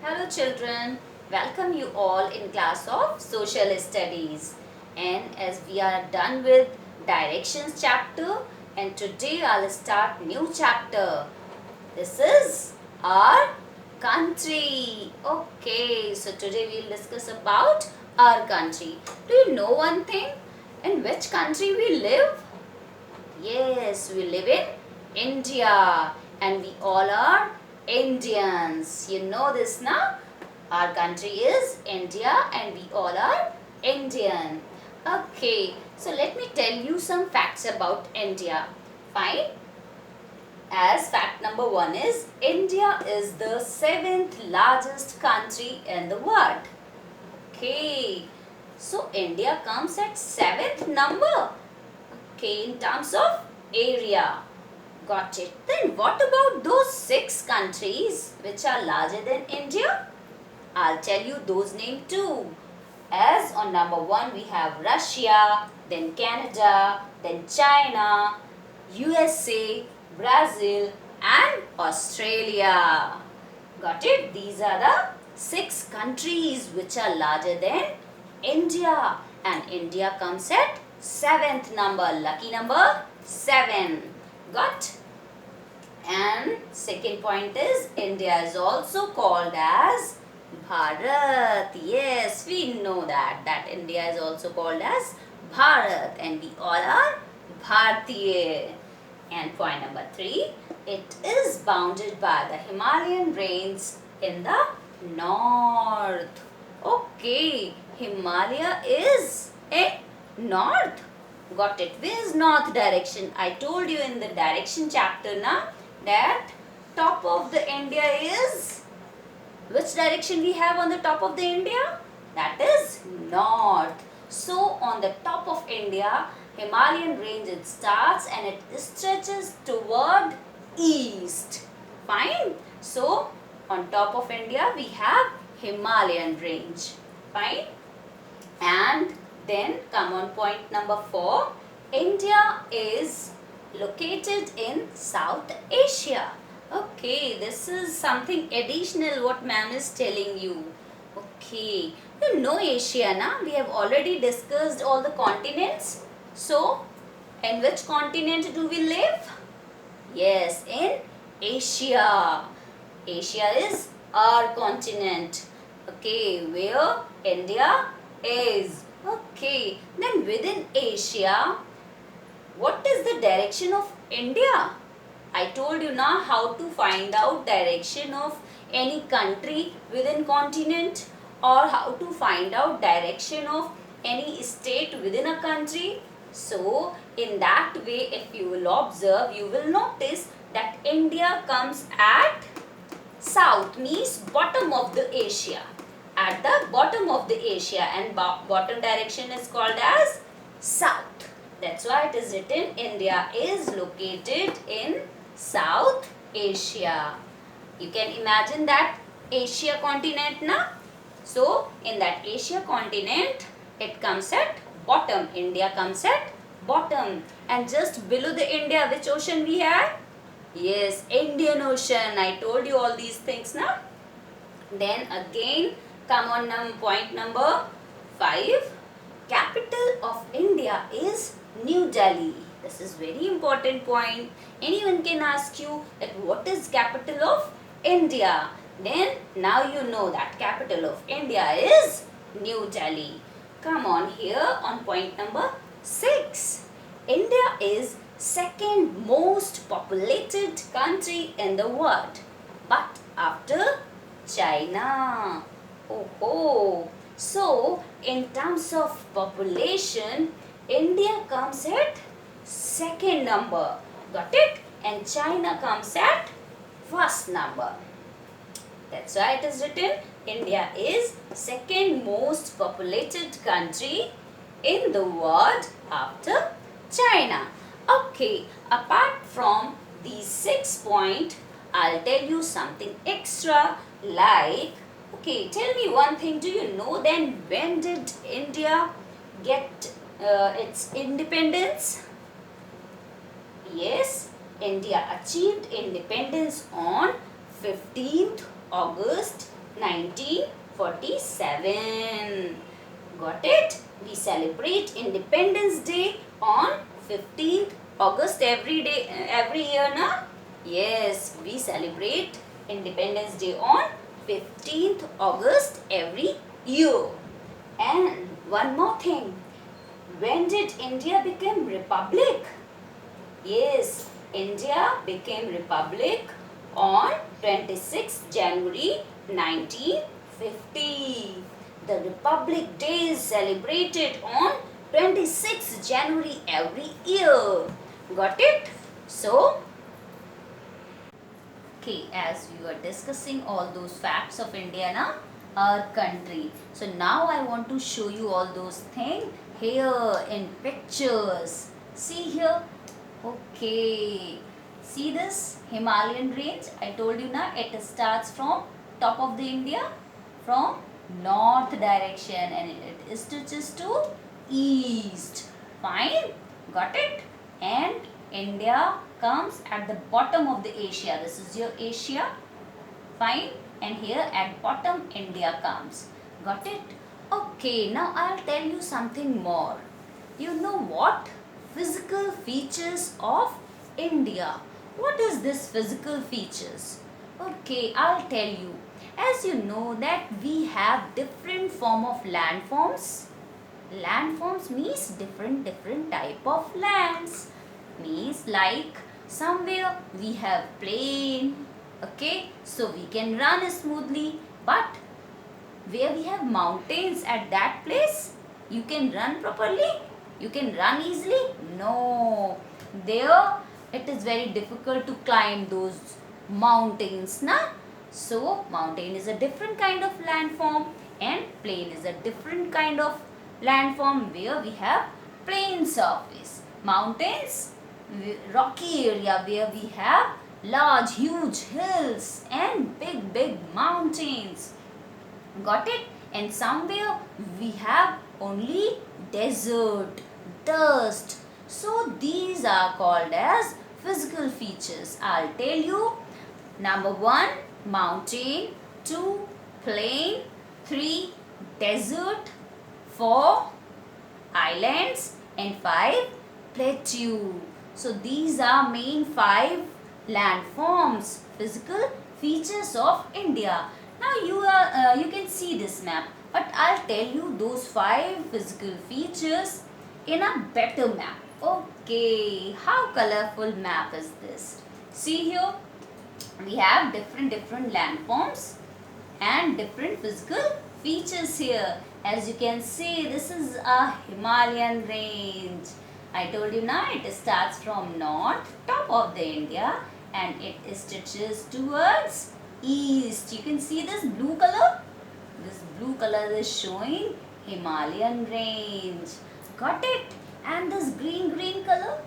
Hello children, welcome you all in class of Social Studies. And as we are done with Directions chapter, and today I'll start new chapter. This is our country. Okay, so today we'll discuss about our country. Do you know one thing? In which country we live? Yes, we live in India and we all are Indians. You know this now? Our country is India and we all are Indian. Okay, so let me tell you some facts about India. Fine. As fact number 1 is, India is the 7th largest country in the world. Okay, so India comes at 7th number. Okay, in terms of area. Got it. Then what about those 6 countries which are larger than India? I'll tell you those names too. As on number 1 we have Russia, then Canada, then China, USA, Brazil and Australia. Got it? These are the 6 countries which are larger than India, and India comes at 7th number, lucky number 7. Got? And second point is, India is also called as Bharat. Yes, we know that India is also called as Bharat and we all are Bharatiya. And point number 3, it is bounded by the Himalayan range in the north. Okay, Himalaya is a north. Got it. Where is north direction? I told you in the direction chapter now that top of the India is, which direction we have on the top of the India? That is north. So on the top of India, Himalayan range it starts and it stretches toward east. Fine. So on top of India we have Himalayan range. Fine. And then come on point number 4. India is located in South Asia. Okay, this is something additional what ma'am is telling you. Okay, you know Asia na? We have already discussed all the continents. So, in which continent do we live? Yes, in Asia. Asia is our continent. Okay, where India is. Okay, then within Asia, what is the direction of India? I told you now how to find out direction of any country within continent, or how to find out direction of any state within a country. So, in that way, if you will observe, you will notice that India comes at south, means bottom of the Asia. At the bottom of the Asia, and bottom direction is called as south. That's why it is written India is located in South Asia. You can imagine that Asia continent na? So in that Asia continent, it comes at bottom. India comes at bottom. And just below the India, which ocean we have? Yes, Indian Ocean. I told you all these things now. Then again, come on point number 5. Capital of India is New Delhi. This is very important point. Anyone can ask you that what is capital of India? Then now you know that capital of India is New Delhi. Come on here on point number 6. India is second most populated country in the world, but after China. Oh. So, in terms of population, India comes at second number. Got it? And China comes at first number. That's why it is written India is second most populated country in the world after China. Okay, apart from these 6 points, I'll tell you something extra like, okay, tell me one thing. Do you know then when did India get its independence? Yes, India achieved independence on 15th August 1947. Got it? We celebrate Independence Day on 15th August every year, na? Yes, we celebrate Independence Day on 15th August every year. And one more thing. When did India become republic? Yes, India became republic on 26 January 1950. The Republic Day is celebrated on 26 January every year. Got it? So, okay, as we were discussing all those facts of India, na, our country. So now I want to show you all those things here in pictures. See here. Okay. See this Himalayan range? I told you na, it starts from top of the India from north direction and it stretches to east. Fine. Got it? And India comes at the bottom of the Asia. This is your Asia. Fine. And here at bottom India comes. Got it? Okay. Now I'll tell you something more. You know what? Physical features of India. What is this physical features? Okay, I'll tell you. As you know that we have different form of landforms. Landforms means different type of lands. Means like somewhere we have plain. Okay, so we can run smoothly. But where we have mountains at that place, you can run properly. You can run easily? No. There it is very difficult to climb those mountains, na? So mountain is a different kind of landform and plain is a different kind of landform where we have plain surface. Mountains, rocky area where we have large huge hills and big mountains. Got it? And somewhere we have only desert, dust. So these are called as physical features. I'll tell you. Number 1, mountain. 2, plain. 3, desert. 4, islands. And 5, plateau. So these are main 5 landforms, physical features of India. Now you can see this map, but I'll tell you those 5 physical features in a better map. Okay, how colorful map is this? See here, we have different landforms and different physical features here. As you can see, this is a Himalayan range. I told you now it starts from north, top of the India, and it stretches towards east. You can see this blue color. This blue color is showing Himalayan range. Got it? And this green color.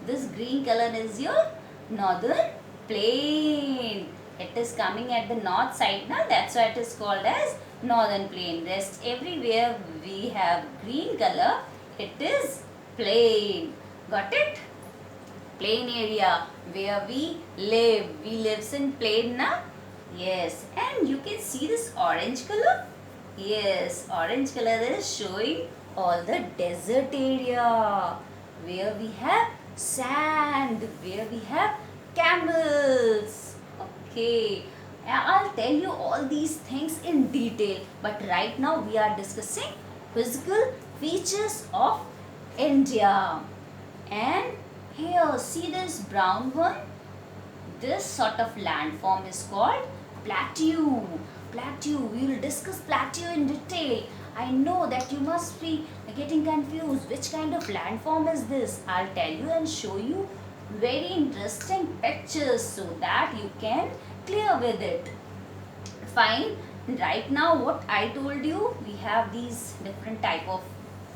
This green color is your northern plain. It is coming at the north side now. That's why it is called as northern plain. Rest everywhere we have green color. It is plain. Got it? Plain area where we live. We lives in plain now. Yes, and you can see this orange color. Yes, orange color is showing all the desert area where we have sand, where we have camels. Okay, I'll tell you all these things in detail, but right now we are discussing physical features of India. And here, see this brown one? This sort of landform is called plateau. Plateau, we will discuss plateau in detail. I know that you must be getting confused. Which kind of landform is this? I'll tell you and show you very interesting pictures so that you can clear with it. Fine. Right now what I told you, we have these different type of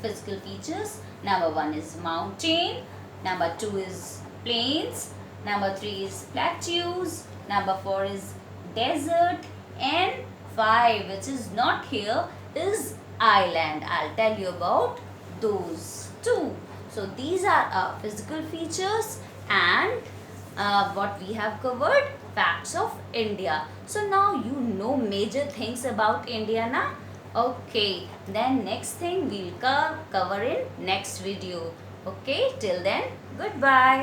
physical features. Number 1 is mountain. Number 2 is plains. Number 3 is plateaus. Number 4 is desert. And 5, which is not here, is island. I'll tell you about those 2. So these are our physical features and what we have covered. facts of India. So now you know major things about India na? Okay, then next thing we'll cover in next video. Okay, till then, goodbye.